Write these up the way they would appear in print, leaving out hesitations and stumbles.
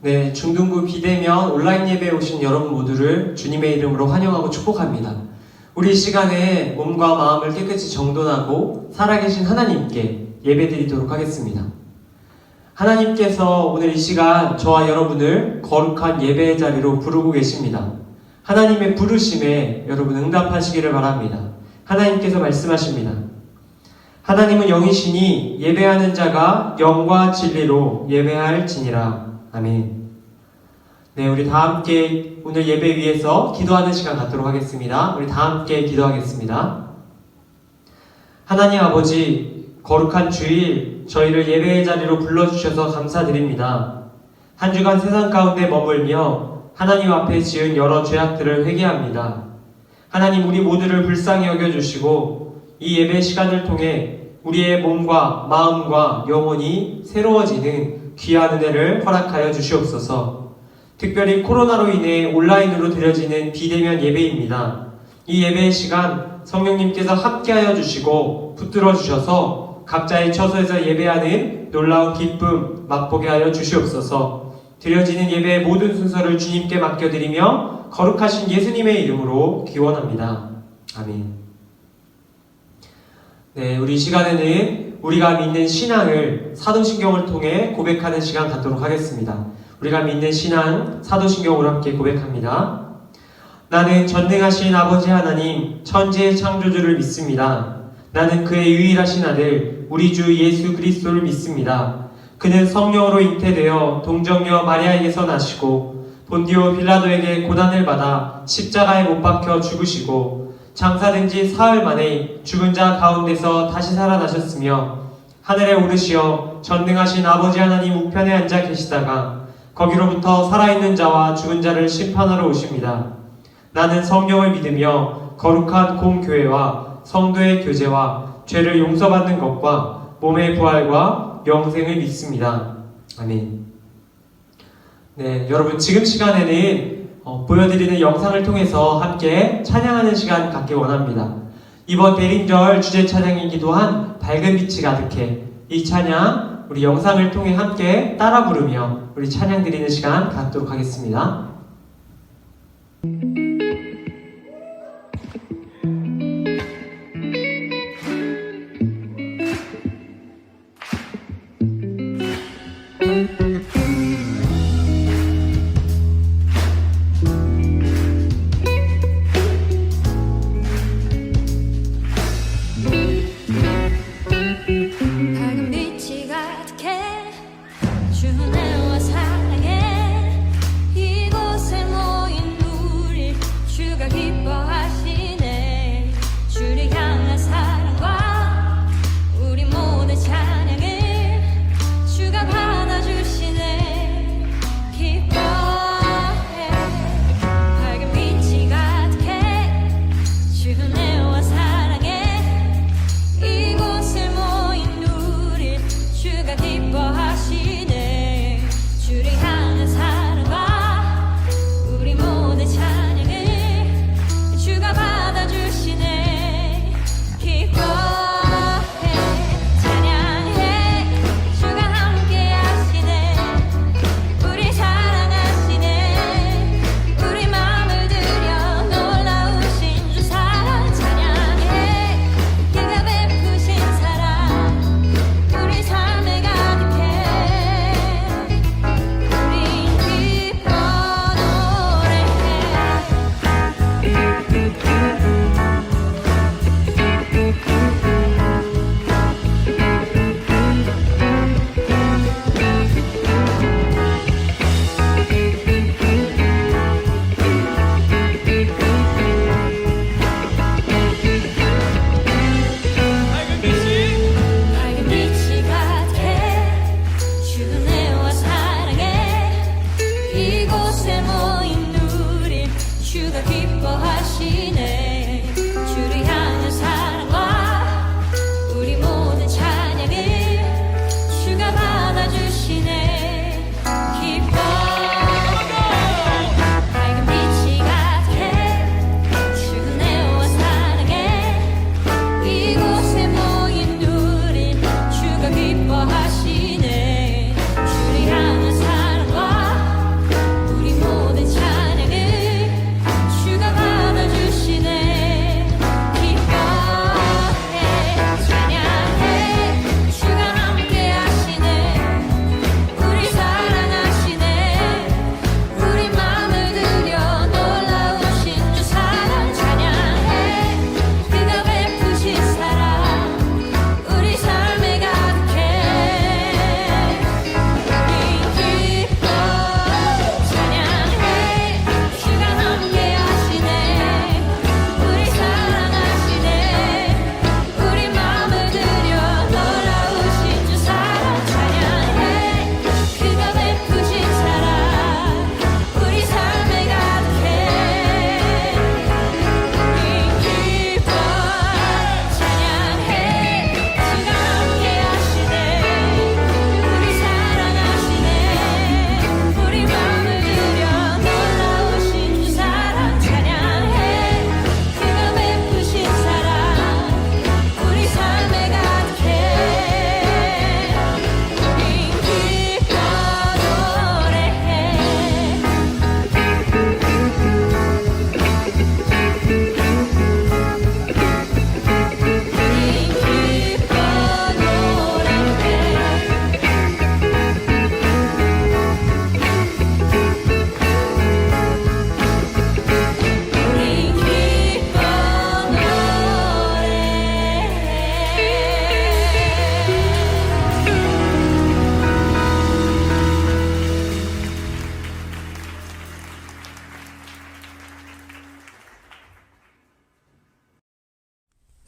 네, 중등부 비대면 온라인 예배에 오신 여러분 모두를 주님의 이름으로 환영하고 축복합니다. 우리 이 시간에 몸과 마음을 깨끗이 정돈하고 살아계신 하나님께 예배드리도록 하겠습니다. 하나님께서 오늘 이 시간 저와 여러분을 거룩한 예배의 자리로 부르고 계십니다. 하나님의 부르심에 여러분 응답하시기를 바랍니다. 하나님께서 말씀하십니다. 하나님은 영이시니 예배하는 자가 영과 진리로 예배할지니라. 아멘. 네, 우리 다 함께 오늘 예배 위해서 기도하는 시간 갖도록 하겠습니다. 우리 다 함께 기도하겠습니다. 하나님 아버지, 거룩한 주일 저희를 예배의 자리로 불러주셔서 감사드립니다. 한 주간 세상 가운데 머물며 하나님 앞에 지은 여러 죄악들을 회개합니다. 하나님, 우리 모두를 불쌍히 여겨주시고 이 예배 시간을 통해 우리의 몸과 마음과 영혼이 새로워지는 귀한 은혜를 허락하여 주시옵소서. 특별히 코로나로 인해 온라인으로 드려지는 비대면 예배입니다. 이 예배의 시간 성령님께서 함께하여 주시고 붙들어 주셔서 각자의 처소에서 예배하는 놀라운 기쁨 맛보게 하여 주시옵소서. 드려지는 예배의 모든 순서를 주님께 맡겨드리며 거룩하신 예수님의 이름으로 기원합니다. 아멘. 네, 우리 이 시간에는 우리가 믿는 신앙을 사도신경을 통해 고백하는 시간 갖도록 하겠습니다. 우리가 믿는 신앙 사도신경으로 함께 고백합니다. 나는 전능하신 아버지 하나님 천지의 창조주를 믿습니다. 나는 그의 유일하신 아들 우리 주 예수 그리스도를 믿습니다. 그는 성령으로 잉태되어 동정녀 마리아에게서 나시고 본디오 빌라도에게 고난을 받아 십자가에 못 박혀 죽으시고 장사된 지 사흘 만에 죽은 자 가운데서 다시 살아나셨으며 하늘에 오르시어 전능하신 아버지 하나님 우편에 앉아 계시다가 거기로부터 살아있는 자와 죽은 자를 심판하러 오십니다. 나는 성령을 믿으며 거룩한 공교회와 성도의 교제와 죄를 용서받는 것과 몸의 부활과 영생을 믿습니다. 아멘. 네, 여러분 지금 시간에는 보여드리는 영상을 통해서 함께 찬양하는 시간 갖기 원합니다. 이번 대림절 주제 찬양이기도 한 밝은 빛이 가득해, 이 찬양 우리 영상을 통해 함께 따라 부르며 우리 찬양 드리는 시간 갖도록 하겠습니다. 밝은 빛이 가득해 주내와 사랑해 이곳에 모인 우릴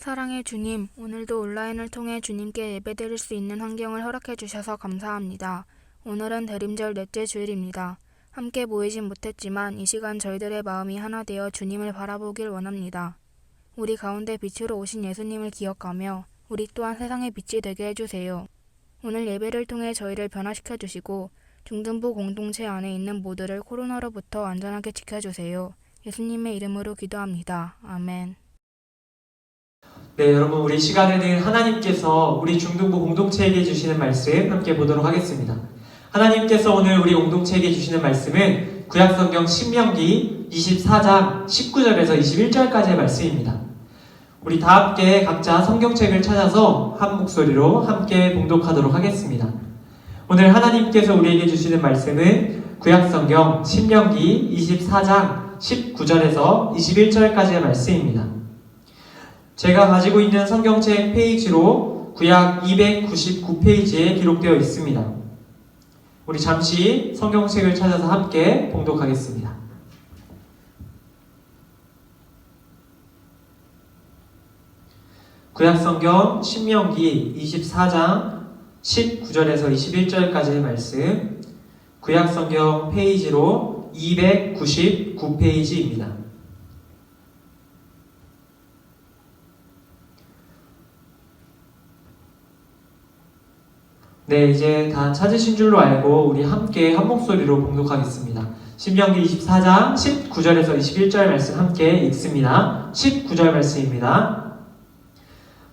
사랑의 주님, 오늘도 온라인을 통해 주님께 예배드릴 수 있는 환경을 허락해 주셔서 감사합니다. 오늘은 대림절 넷째 주일입니다. 함께 모이진 못했지만 이 시간 저희들의 마음이 하나 되어 주님을 바라보길 원합니다. 우리 가운데 빛으로 오신 예수님을 기억하며 우리 또한 세상의 빛이 되게 해주세요. 오늘 예배를 통해 저희를 변화시켜 주시고 중등부 공동체 안에 있는 모두를 코로나로부터 안전하게 지켜주세요. 예수님의 이름으로 기도합니다. 아멘. 네, 여러분 우리 시간에는 하나님께서 우리 중등부 공동체에게 주시는 말씀 함께 보도록 하겠습니다. 하나님께서 오늘 우리 공동체에게 주시는 말씀은 구약성경 신명기 24장 19절에서 21절까지의 말씀입니다. 우리 다 함께 각자 성경책을 찾아서 한 목소리로 함께 봉독하도록 하겠습니다. 오늘 하나님께서 우리에게 주시는 말씀은 구약성경 신명기 24장 19절에서 21절까지의 말씀입니다. 제가 가지고 있는 성경책 페이지로 구약 299페이지에 기록되어 있습니다. 우리 잠시 성경책을 찾아서 함께 봉독하겠습니다. 구약성경 신명기 24장 19절에서 21절까지의 말씀, 구약성경 페이지로 299페이지입니다. 네, 이제 다 찾으신 줄로 알고 우리 함께 한 목소리로 봉독하겠습니다. 신명기 24장 19절에서 21절 말씀 함께 읽습니다. 19절 말씀입니다.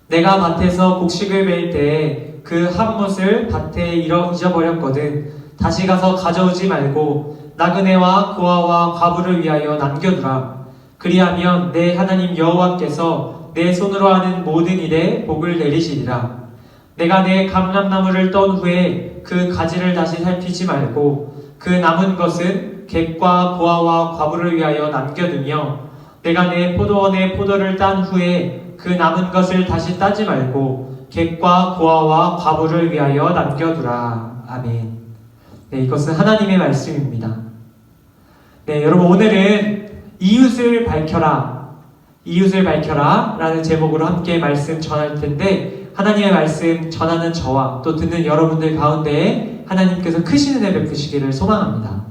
내가 밭에서 곡식을 베일 때 그 한 못을 밭에 잊어버렸거든. 다시 가서 가져오지 말고 나그네와 고아와 과부를 위하여 남겨두라. 그리하면 내 하나님 여호와께서 내 손으로 하는 모든 일에 복을 내리시리라. 내가 내 감람나무를 떤 후에 그 가지를 다시 살피지 말고 그 남은 것은 객과 고아와 과부를 위하여 남겨두며 내가 내 포도원의 포도를 딴 후에 그 남은 것을 다시 따지 말고 객과 고아와 과부를 위하여 남겨두라. 아멘. 네, 이것은 하나님의 말씀입니다. 네, 여러분 오늘은 이웃을 밝혀라 라는 제목으로 함께 말씀 전할 텐데 하나님의 말씀 전하는 저와 또 듣는 여러분들 가운데 하나님께서 크신 은혜 베푸시기를 소망합니다.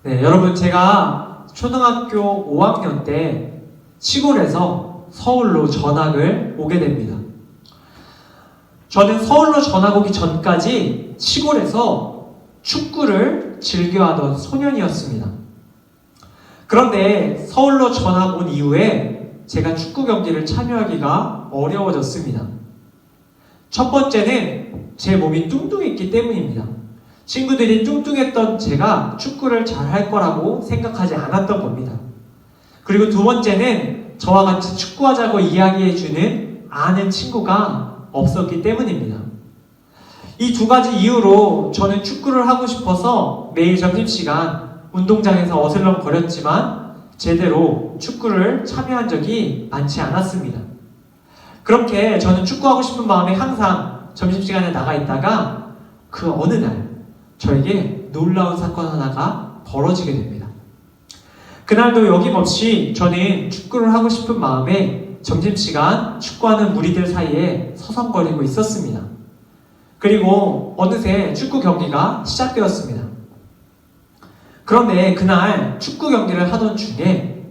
네, 여러분 제가 초등학교 5학년 때 시골에서 서울로 전학을 오게 됩니다. 저는 서울로 전학 오기 전까지 시골에서 축구를 즐겨하던 소년이었습니다. 그런데 서울로 전학 온 이후에 제가 축구 경기를 참여하기가 어려워졌습니다. 첫 번째는 제 몸이 뚱뚱했기 때문입니다. 친구들이 뚱뚱했던 제가 축구를 잘할 거라고 생각하지 않았던 겁니다. 그리고 두 번째는 저와 같이 축구하자고 이야기해주는 아는 친구가 없었기 때문입니다. 이 두 가지 이유로 저는 축구를 하고 싶어서 매일 점심시간 운동장에서 어슬렁거렸지만 제대로 축구를 참여한 적이 많지 않았습니다. 그렇게 저는 축구하고 싶은 마음에 항상 점심시간에 나가 있다가 그 어느 날 저에게 놀라운 사건 하나가 벌어지게 됩니다. 그날도 여김없이 저는 축구를 하고 싶은 마음에 점심시간 축구하는 무리들 사이에 서성거리고 있었습니다. 그리고 어느새 축구 경기가 시작되었습니다. 그런데 그날 축구 경기를 하던 중에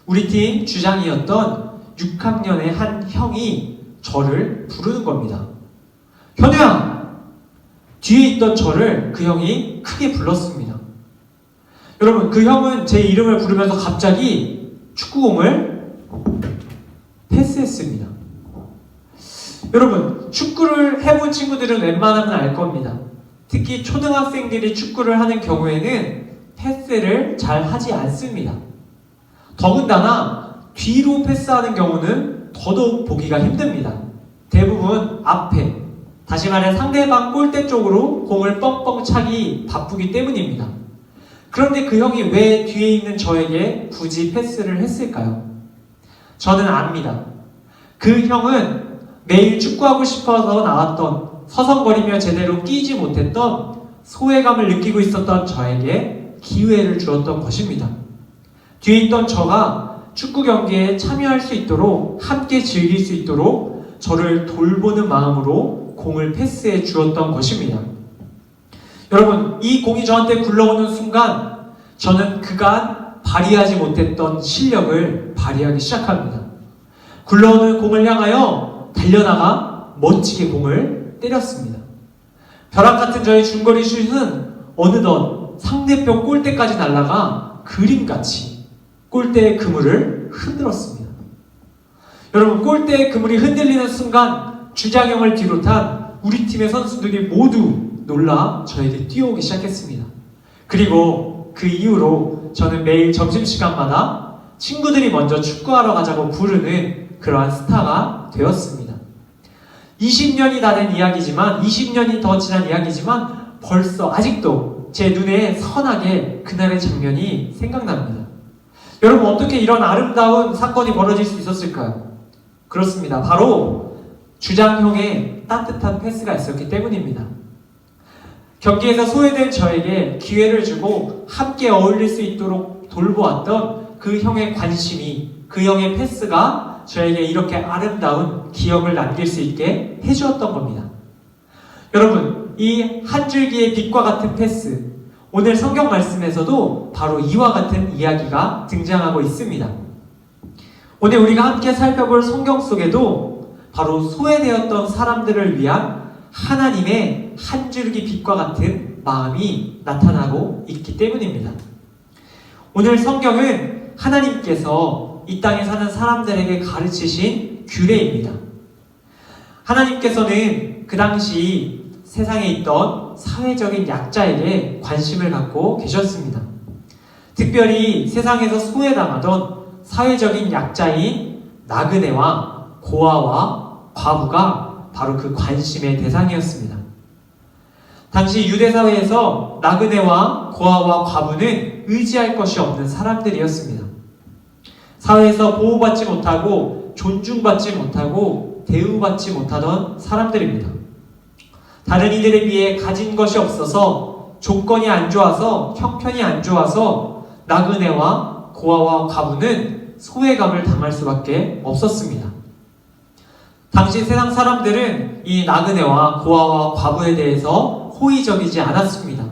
우리 팀 주장이었던 6학년의 한 형이 저를 부르는 겁니다. 현우야! 뒤에 있던 저를 그 형이 크게 불렀습니다. 여러분, 그 형은 제 이름을 부르면서 갑자기 축구공을 패스했습니다. 여러분, 축구를 해본 친구들은 웬만하면 알 겁니다. 특히 초등학생들이 축구를 하는 경우에는 패스를 잘 하지 않습니다. 더군다나 뒤로 패스하는 경우는 더더욱 보기가 힘듭니다. 대부분 앞에, 다시 말해 상대방 골대 쪽으로 공을 뻥뻥 차기 바쁘기 때문입니다. 그런데 그 형이 왜 뒤에 있는 저에게 굳이 패스를 했을까요? 저는 압니다. 그 형은 매일 축구하고 싶어서 나왔던, 서성거리며 제대로 끼지 못했던 소외감을 느끼고 있었던 저에게 기회를 주었던 것입니다. 뒤에 있던 저가 축구 경기에 참여할 수 있도록 함께 즐길 수 있도록 저를 돌보는 마음으로 공을 패스해 주었던 것입니다. 여러분, 이 공이 저한테 굴러오는 순간 저는 그간 발휘하지 못했던 실력을 발휘하기 시작합니다. 굴러오는 공을 향하여 달려나가 멋지게 공을 때렸습니다. 벼락 같은 저의 중거리 슛은 어느덧 상대편 골대까지 날아가 그림같이 골대의 그물을 흔들었습니다. 여러분, 골대의 그물이 흔들리는 순간 주장형을 비롯한 우리 팀의 선수들이 모두 놀라 저에게 뛰어오기 시작했습니다. 그리고 그 이후로 저는 매일 점심시간마다 친구들이 먼저 축구하러 가자고 부르는 그러한 스타가 되었습니다. 20년이 다 된 이야기지만, 20년이 더 지난 이야기지만 벌써 아직도 제 눈에 선하게 그날의 장면이 생각납니다. 여러분, 어떻게 이런 아름다운 사건이 벌어질 수 있었을까요? 그렇습니다. 바로 주장형의 따뜻한 패스가 있었기 때문입니다. 경기에서 소외된 저에게 기회를 주고 함께 어울릴 수 있도록 돌보았던 그 형의 관심이, 그 형의 패스가 저에게 이렇게 아름다운 기억을 남길 수 있게 해주었던 겁니다. 여러분, 이 한 줄기의 빛과 같은 패스, 오늘 성경 말씀에서도 바로 이와 같은 이야기가 등장하고 있습니다. 오늘 우리가 함께 살펴볼 성경 속에도 바로 소외되었던 사람들을 위한 하나님의 한 줄기 빛과 같은 마음이 나타나고 있기 때문입니다. 오늘 성경은 하나님께서 이 땅에 사는 사람들에게 가르치신 규례입니다. 하나님께서는 그 당시 세상에 있던 사회적인 약자에게 관심을 갖고 계셨습니다. 특별히 세상에서 소외당하던 사회적인 약자인 나그네와 고아와 과부가 바로 그 관심의 대상이었습니다. 당시 유대 사회에서 나그네와 고아와 과부는 의지할 것이 없는 사람들이었습니다. 사회에서 보호받지 못하고 존중받지 못하고 대우받지 못하던 사람들입니다. 다른 이들에 비해 가진 것이 없어서, 조건이 안 좋아서, 형편이 안 좋아서 나그네와 고아와 과부는 소외감을 당할 수밖에 없었습니다. 당시 세상 사람들은 이 나그네와 고아와 과부에 대해서 호의적이지 않았습니다.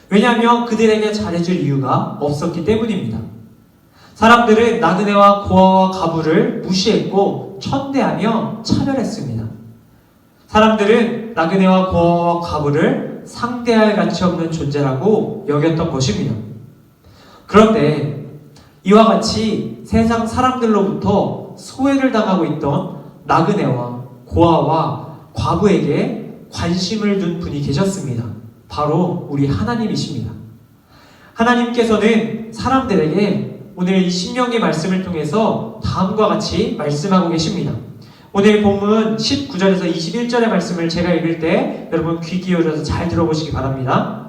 왜냐하면 그들에게 잘해줄 이유가 없었기 때문입니다. 사람들은 나그네와 고아와 과부를 무시했고 천대하며 차별했습니다. 사람들은 나그네와 고아와 과부를 상대할 가치 없는 존재라고 여겼던 것입니다. 그런데 이와 같이 세상 사람들로부터 소외를 당하고 있던 나그네와 고아와 과부에게 관심을 둔 분이 계셨습니다. 바로 우리 하나님이십니다. 하나님께서는 사람들에게 오늘 이 신명기 말씀을 통해서 다음과 같이 말씀하고 계십니다. 오늘 본문 19절에서 21절의 말씀을 제가 읽을 때 여러분 귀 기울여서 잘 들어보시기 바랍니다.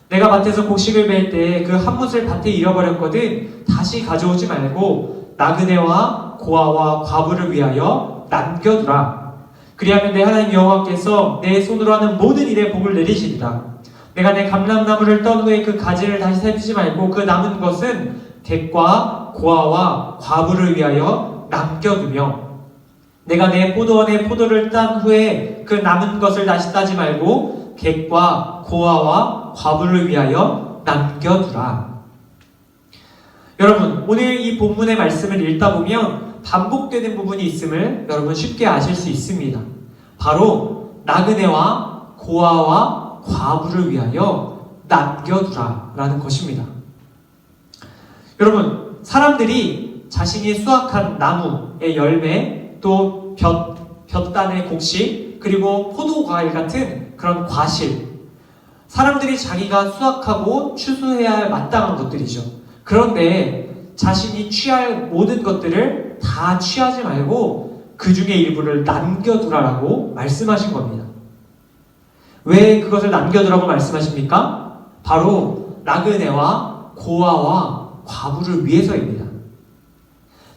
내가 밭에서 곡식을 벨 때 그 한 뭇을 밭에 잃어버렸거든 다시 가져오지 말고 나그네와 고아와 과부를 위하여 남겨두라. 그리하면 내 하나님 여호와께서 내 손으로 하는 모든 일에 복을 내리시리라. 내가 내 감람나무를 떤 후에 그 가지를 다시 살피지 말고 그 남은 것은 객과 고아와 과부를 위하여 남겨두며 내가 내 포도원에 포도를 딴 후에 그 남은 것을 다시 따지 말고 객과 고아와 과부를 위하여 남겨두라. 여러분, 오늘 이 본문의 말씀을 읽다 보면 반복되는 부분이 있음을 여러분 쉽게 아실 수 있습니다. 바로 나그네와 고아와 과부를 위하여 남겨두라 라는 것입니다. 여러분, 사람들이 자신이 수확한 나무의 열매, 또 볕단의 곡식, 그리고 포도과일 같은 그런 과실, 사람들이 자기가 수확하고 추수해야 할 마땅한 것들이죠. 그런데 자신이 취할 모든 것들을 다 취하지 말고 그 중에 일부를 남겨두라라고 말씀하신 겁니다. 왜 그것을 남겨두라고 말씀하십니까? 바로 나그네와 고아와 과부를 위해서입니다.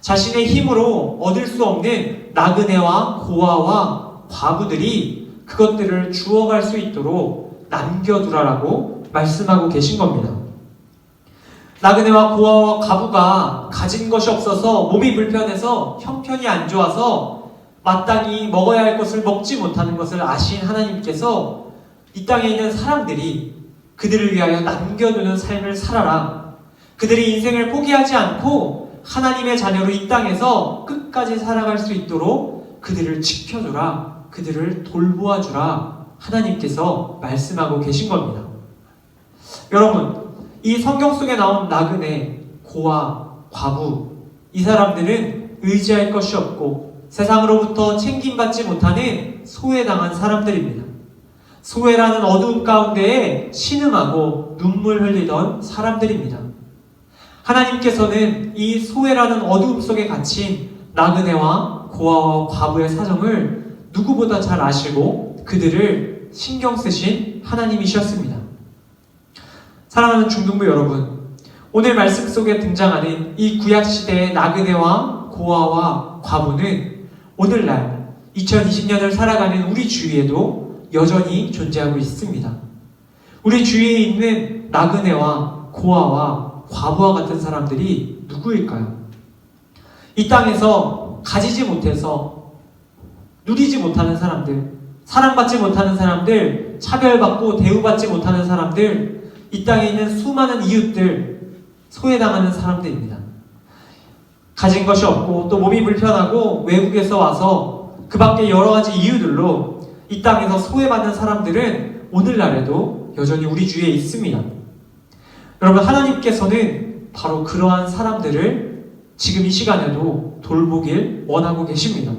자신의 힘으로 얻을 수 없는 나그네와 고아와 과부들이 그것들을 주워갈 수 있도록 남겨두라라고 말씀하고 계신 겁니다. 나그네와 고아와 과부가 가진 것이 없어서 몸이 불편해서 형편이 안 좋아서 마땅히 먹어야 할 것을 먹지 못하는 것을 아신 하나님께서 이 땅에 있는 사람들이 그들을 위하여 남겨두는 삶을 살아라. 그들이 인생을 포기하지 않고 하나님의 자녀로 이 땅에서 끝까지 살아갈 수 있도록 그들을 지켜주라. 그들을 돌보아주라. 하나님께서 말씀하고 계신 겁니다. 여러분, 이 성경 속에 나온 나그네, 고아, 과부, 이 사람들은 의지할 것이 없고 세상으로부터 챙김받지 못하는 소외당한 사람들입니다. 소외라는 어두움 가운데에 신음하고 눈물 흘리던 사람들입니다. 하나님께서는 이 소외라는 어두움 속에 갇힌 나그네와 고아와 과부의 사정을 누구보다 잘 아시고 그들을 신경 쓰신 하나님이셨습니다. 사랑하는 중등부 여러분, 오늘 말씀 속에 등장하는 이 구약시대의 나그네와 고아와 과부는 오늘날 2020년을 살아가는 우리 주위에도 여전히 존재하고 있습니다. 우리 주위에 있는 나그네와 고아와 과부와 같은 사람들이 누구일까요? 이 땅에서 가지지 못해서 누리지 못하는 사람들, 사랑받지 못하는 사람들, 차별받고 대우받지 못하는 사람들, 이 땅에 있는 수많은 이웃들, 소외당하는 사람들입니다. 가진 것이 없고 또 몸이 불편하고 외국에서 와서 그 밖에 여러 가지 이유들로 이 땅에서 소외받는 사람들은 오늘날에도 여전히 우리 주위에 있습니다. 여러분, 하나님께서는 바로 그러한 사람들을 지금 이 시간에도 돌보길 원하고 계십니다.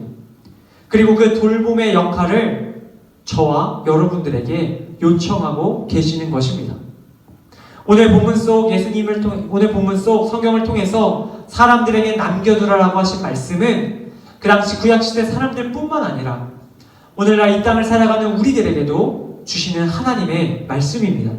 그리고 그 돌봄의 역할을 저와 여러분들에게 요청하고 계시는 것입니다. 오늘 본문 속 성경을 통해서 사람들에게 남겨두라라고 하신 말씀은 그 당시 구약시대 사람들뿐만 아니라 오늘날 이 땅을 살아가는 우리들에게도 주시는 하나님의 말씀입니다.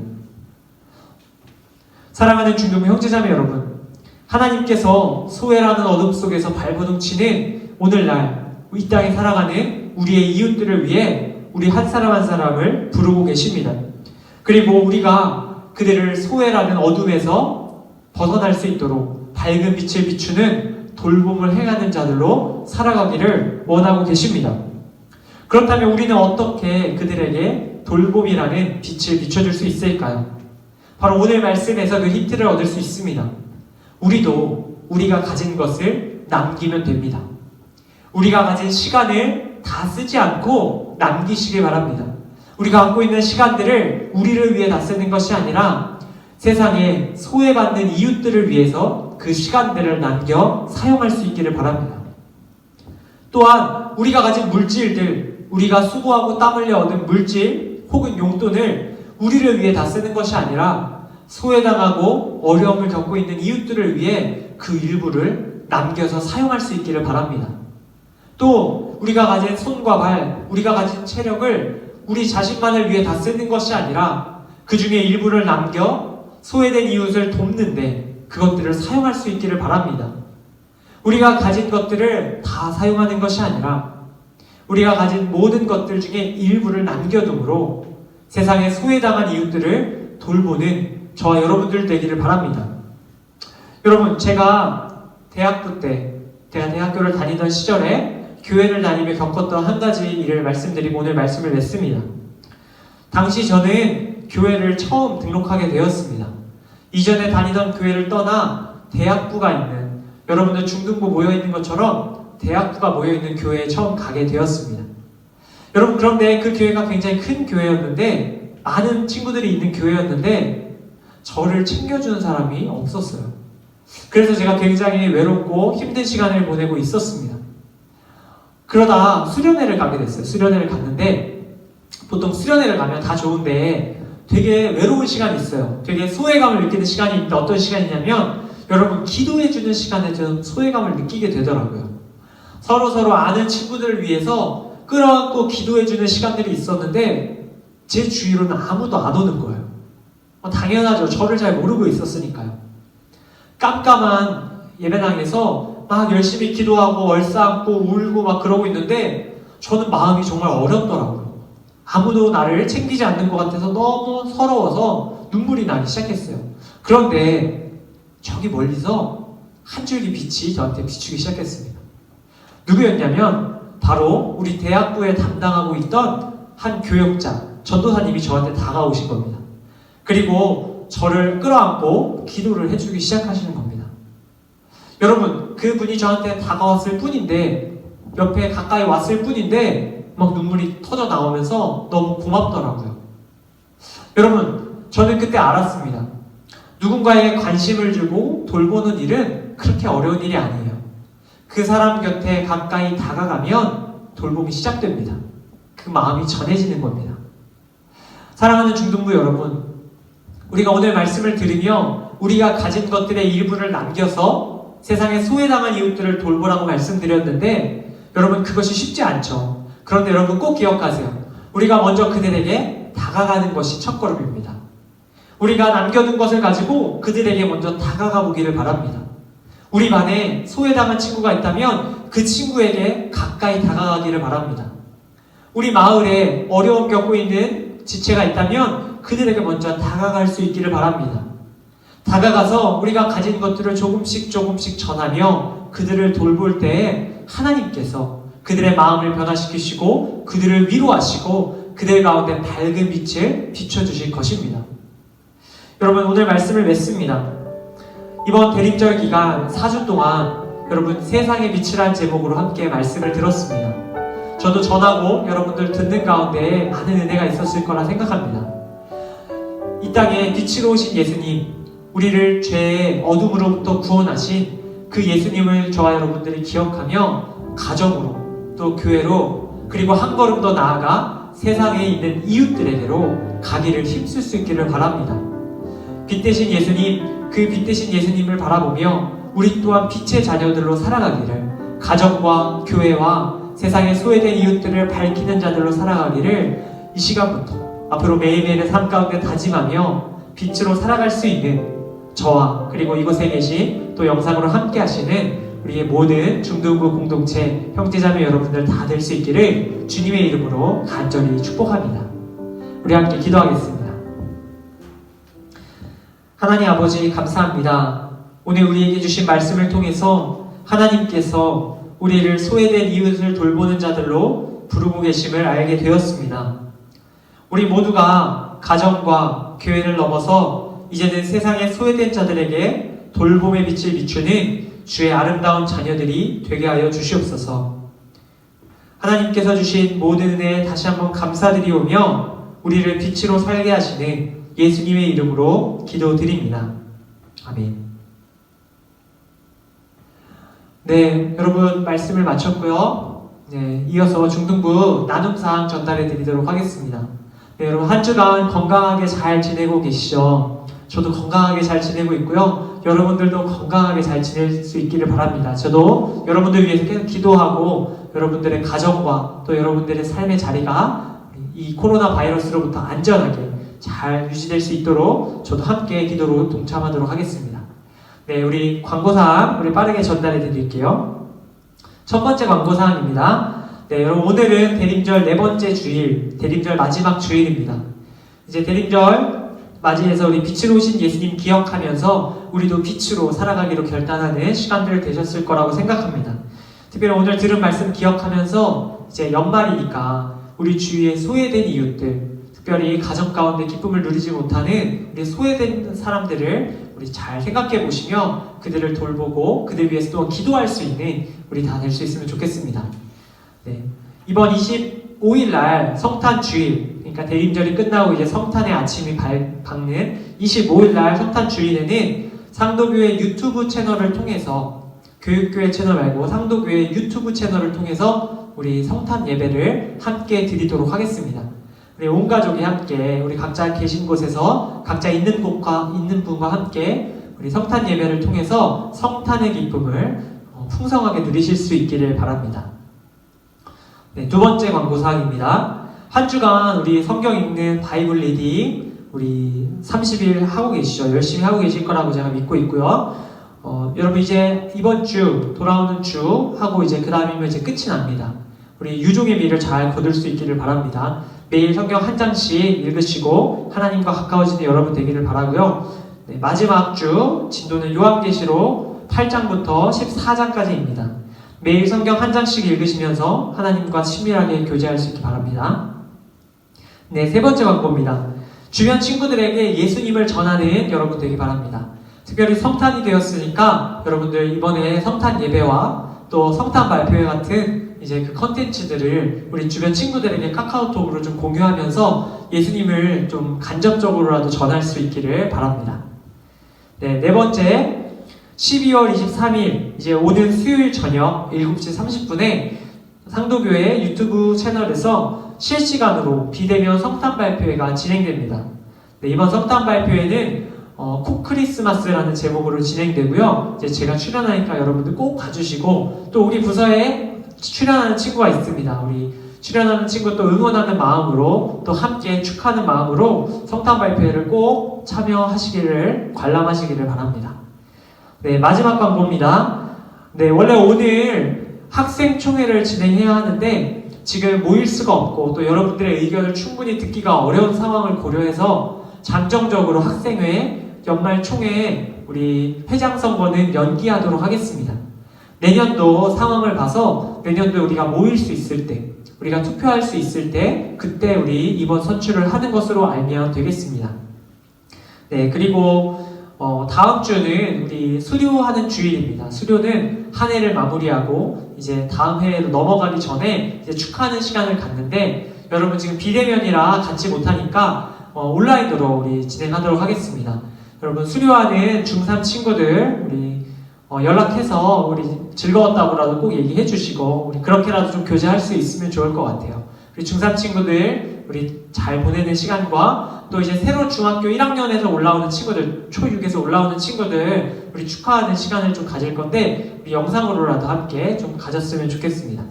사랑하는 중등부 형제자매 여러분, 하나님께서 소외라는 어둠 속에서 발버둥치는 오늘날 이 땅에 살아가는 우리의 이웃들을 위해 우리 한 사람 한 사람을 부르고 계십니다. 그리고 우리가 그들을 소외라는 어둠에서 벗어날 수 있도록 밝은 빛을 비추는 돌봄을 행하는 자들로 살아가기를 원하고 계십니다. 그렇다면 우리는 어떻게 그들에게 돌봄이라는 빛을 비춰줄 수 있을까요? 바로 오늘 말씀에서 그 힌트를 얻을 수 있습니다. 우리도 우리가 가진 것을 남기면 됩니다. 우리가 가진 시간을 다 쓰지 않고 남기시길 바랍니다. 우리가 갖고 있는 시간들을 우리를 위해 다 쓰는 것이 아니라 세상에 소외받는 이웃들을 위해서 그 시간들을 남겨 사용할 수 있기를 바랍니다. 또한 우리가 가진 물질들, 우리가 수고하고 땀 흘려 얻은 물질 혹은 용돈을 우리를 위해 다 쓰는 것이 아니라 소외당하고 어려움을 겪고 있는 이웃들을 위해 그 일부를 남겨서 사용할 수 있기를 바랍니다. 또 우리가 가진 손과 발, 우리가 가진 체력을 우리 자신만을 위해 다 쓰는 것이 아니라 그 중에 일부를 남겨 소외된 이웃을 돕는데 그것들을 사용할 수 있기를 바랍니다. 우리가 가진 것들을 다 사용하는 것이 아니라 우리가 가진 모든 것들 중에 일부를 남겨둠으로 세상에 소외당한 이웃들을 돌보는 저와 여러분들 되기를 바랍니다. 여러분, 제가 대학교를 다니던 시절에 교회를 다니며 겪었던 한 가지 일을 말씀드리고 오늘 말씀을 냈습니다. 당시 저는 교회를 처음 등록하게 되었습니다. 이전에 다니던 교회를 떠나 대학부가 있는, 여러분들 중등부 모여있는 것처럼 대학부가 모여있는 교회에 처음 가게 되었습니다. 여러분, 그런데 그 교회가 굉장히 큰 교회였는데, 많은 친구들이 있는 교회였는데 저를 챙겨주는 사람이 없었어요. 그래서 제가 굉장히 외롭고 힘든 시간을 보내고 있었습니다. 그러다 수련회를 가게 됐어요. 수련회를 갔는데 보통 수련회를 가면 다 좋은데 되게 외로운 시간이 있어요. 되게 소외감을 느끼는 시간이 있는데 어떤 시간이냐면 여러분, 기도해주는 시간에 좀 소외감을 느끼게 되더라고요. 서로 아는 친구들을 위해서 끌어안고 기도해주는 시간들이 있었는데 제 주위로는 아무도 안 오는 거예요. 당연하죠. 저를 잘 모르고 있었으니까요. 깜깜한 예배당에서 막 열심히 기도하고 얼싸안고 울고 막 그러고 있는데 저는 마음이 정말 어렵더라고요. 아무도 나를 챙기지 않는 것 같아서 너무 서러워서 눈물이 나기 시작했어요. 그런데 저기 멀리서 한 줄기 빛이 저한테 비추기 시작했습니다. 누구였냐면 바로 우리 대학부에 담당하고 있던 한 교역자, 전도사님이 저한테 다가오신 겁니다. 그리고 저를 끌어안고 기도를 해주기 시작하시는 겁니다. 여러분, 그분이 저한테 다가왔을 뿐인데, 옆에 가까이 왔을 뿐인데 막 눈물이 터져 나오면서 너무 고맙더라고요. 여러분, 저는 그때 알았습니다. 누군가에게 관심을 주고 돌보는 일은 그렇게 어려운 일이 아니에요. 그 사람 곁에 가까이 다가가면 돌봄이 시작됩니다. 그 마음이 전해지는 겁니다. 사랑하는 중등부 여러분, 우리가 오늘 말씀을 들으며 우리가 가진 것들의 일부를 남겨서 세상에 소외당한 이웃들을 돌보라고 말씀드렸는데, 여러분, 그것이 쉽지 않죠. 그런데 여러분 꼭 기억하세요. 우리가 먼저 그들에게 다가가는 것이 첫걸음입니다. 우리가 남겨둔 것을 가지고 그들에게 먼저 다가가 보기를 바랍니다. 우리 반에 소외당한 친구가 있다면 그 친구에게 가까이 다가가기를 바랍니다. 우리 마을에 어려움 겪고 있는 지체가 있다면 그들에게 먼저 다가갈 수 있기를 바랍니다. 다가가서 우리가 가진 것들을 조금씩 전하며 그들을 돌볼 때에 하나님께서 그들의 마음을 변화시키시고 그들을 위로하시고 그들 가운데 밝은 빛을 비춰주실 것입니다. 여러분, 오늘 말씀을 맺습니다. 이번 대림절 기간 4주 동안 여러분 세상의 빛이라는 제목으로 함께 말씀을 들었습니다. 저도 전하고 여러분들 듣는 가운데 많은 은혜가 있었을 거라 생각합니다. 이 땅에 빛으로 오신 예수님, 우리를 죄의 어둠으로부터 구원하신 그 예수님을 저와 여러분들이 기억하며 가정으로 또 교회로 그리고 한 걸음 더 나아가 세상에 있는 이웃들에게로 가기를 힘쓸 수 있기를 바랍니다. 빛 대신 예수님, 그 빛 대신 예수님을 바라보며 우리 또한 빛의 자녀들로 살아가기를, 가정과 교회와 세상의 소외된 이웃들을 밝히는 자들로 살아가기를 이 시간부터 앞으로 매일매일의 삶 가운데 다짐하며 빛으로 살아갈 수 있는 저와 그리고 이곳에 계신 또 영상으로 함께 하시는 우리의 모든 중등부 공동체 형제자매 여러분들 다 될 수 있기를 주님의 이름으로 간절히 축복합니다. 우리 함께 기도하겠습니다. 하나님 아버지, 감사합니다. 오늘 우리에게 주신 말씀을 통해서 하나님께서 우리를 소외된 이웃을 돌보는 자들로 부르고 계심을 알게 되었습니다. 우리 모두가 가정과 교회를 넘어서 이제는 세상의 소외된 자들에게 돌봄의 빛을 비추는 주의 아름다운 자녀들이 되게 하여 주시옵소서. 하나님께서 주신 모든 은혜에 다시 한번 감사드리오며 우리를 빛으로 살게 하시는 예수님의 이름으로 기도드립니다. 아멘. 네, 여러분 말씀을 마쳤고요. 네, 이어서 중등부 나눔사항 전달해 드리도록 하겠습니다. 네, 여러분 한 주간 건강하게 잘 지내고 계시죠? 저도 건강하게 잘 지내고 있고요. 여러분들도 건강하게 잘 지낼 수 있기를 바랍니다. 저도 여러분들 위해서 계속 기도하고 여러분들의 가정과 또 여러분들의 삶의 자리가 이 코로나 바이러스로부터 안전하게 잘 유지될 수 있도록 저도 함께 기도로 동참하도록 하겠습니다. 네, 우리 광고사항 우리 빠르게 전달해 드릴게요. 첫 번째 광고사항입니다. 네, 여러분 오늘은 대림절 네 번째 주일, 대림절 마지막 주일입니다. 이제 대림절 맞이해서 우리 빛으로 오신 예수님 기억하면서 우리도 빛으로 살아가기로 결단하는 시간들 되셨을 거라고 생각합니다. 특별히 오늘 들은 말씀 기억하면서 이제 연말이니까 우리 주위에 소외된 이웃들, 특별히 가정 가운데 기쁨을 누리지 못하는 우리 소외된 사람들을 우리 잘 생각해 보시며 그들을 돌보고 그들 위해서 또 기도할 수 있는 우리 다 될 수 있으면 좋겠습니다. 네, 이번 25일 날 성탄 주일, 그러니까 대림절이 끝나고 이제 성탄의 아침이 밝는 25일 날 성탄 주일에는 상도교회 유튜브 채널을 통해서, 교육교회 채널 말고 상도교회 유튜브 채널을 통해서 우리 성탄 예배를 함께 드리도록 하겠습니다. 우리 온 가족이 함께 우리 각자 계신 곳에서 각자 있는 분과 함께 우리 성탄 예배를 통해서 성탄의 기쁨을 풍성하게 누리실 수 있기를 바랍니다. 네, 두 번째 광고사항입니다. 한 주간 우리 성경 읽는 바이블 리딩 우리 30일 하고 계시죠? 열심히 하고 계실 거라고 제가 믿고 있고요. 여러분 이제 이번 주 돌아오는 주 하고 이제 그 다음이면 이제 끝이 납니다. 우리 유종의 미를 잘 거둘 수 있기를 바랍니다. 매일 성경 한 장씩 읽으시고 하나님과 가까워지는 여러분 되기를 바라고요. 네, 마지막 주 진도는 요한계시록 8장부터 14장까지입니다. 매일 성경 한 장씩 읽으시면서 하나님과 친밀하게 교제할 수 있기 바랍니다. 네, 세 번째 광고입니다. 주변 친구들에게 예수님을 전하는 여러분 되기 바랍니다. 특별히 성탄이 되었으니까 여러분들 이번에 성탄 예배와 또 성탄 발표회 같은 이제 그 컨텐츠들을 우리 주변 친구들에게 카카오톡으로 좀 공유하면서 예수님을 좀 간접적으로라도 전할 수 있기를 바랍니다. 네, 네 번째, 12월 23일 이제 오는 수요일 저녁 7시 30분에 상도교회 유튜브 채널에서 실시간으로 비대면 성탄 발표회가 진행됩니다. 네, 이번 성탄 발표회는 콕 크리스마스라는 제목으로 진행되고요. 이제 제가 출연하니까 여러분들 꼭 봐주시고, 또 우리 부서에 출연하는 친구가 있습니다. 우리 출연하는 친구 또 응원하는 마음으로, 또 함께 축하하는 마음으로 성탄 발표회를 꼭 참여하시기를, 관람하시기를 바랍니다. 네, 마지막 광고입니다. 네, 원래 오늘 학생총회를 진행해야 하는데 지금 모일 수가 없고 또 여러분들의 의견을 충분히 듣기가 어려운 상황을 고려해서 잠정적으로 학생회 연말 총회에 우리 회장 선거는 연기하도록 하겠습니다. 내년도 상황을 봐서 내년도 우리가 모일 수 있을 때, 우리가 투표할 수 있을 때 그때 우리 이번 선출을 하는 것으로 알면 되겠습니다. 네, 그리고 다음 주는 우리 수료하는 주일입니다. 수료는 한 해를 마무리하고 이제 다음 해로 넘어가기 전에 이제 축하하는 시간을 갖는데, 여러분 지금 비대면이라 같이 못하니까 온라인으로 우리 진행하도록 하겠습니다. 여러분 수료하는 중3 친구들 우리 연락해서 우리 즐거웠다고라도 꼭 얘기해 주시고, 우리 그렇게라도 좀 교제할 수 있으면 좋을 것 같아요. 우리 중3 친구들 우리 잘 보내는 시간과 또 이제 새로 중학교 1학년에서 올라오는 친구들, 초6에서 올라오는 친구들 우리 축하하는 시간을 좀 가질 건데 우리 영상으로라도 함께 좀 가졌으면 좋겠습니다.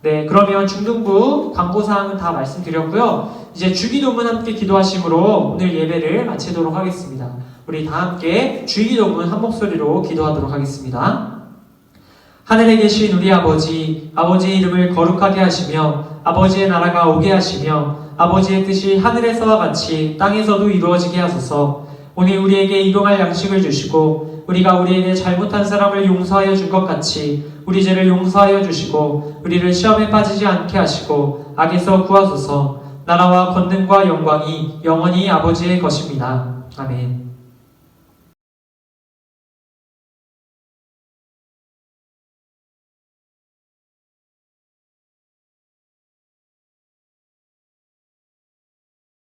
네, 그러면 중등부 광고사항은 다 말씀드렸고요. 이제 주기도문 함께 기도하심으로 오늘 예배를 마치도록 하겠습니다. 우리 다 함께 주기도문 한 목소리로 기도하도록 하겠습니다. 하늘에 계신 우리 아버지, 아버지의 이름을 거룩하게 하시며 아버지의 나라가 오게 하시며 아버지의 뜻이 하늘에서와 같이 땅에서도 이루어지게 하소서. 오늘 우리에게 일용할 양식을 주시고 우리가 우리에게 잘못한 사람을 용서하여 준 것 같이 우리 죄를 용서하여 주시고 우리를 시험에 빠지지 않게 하시고 악에서 구하소서. 나라와 권능과 영광이 영원히 아버지의 것입니다. 아멘.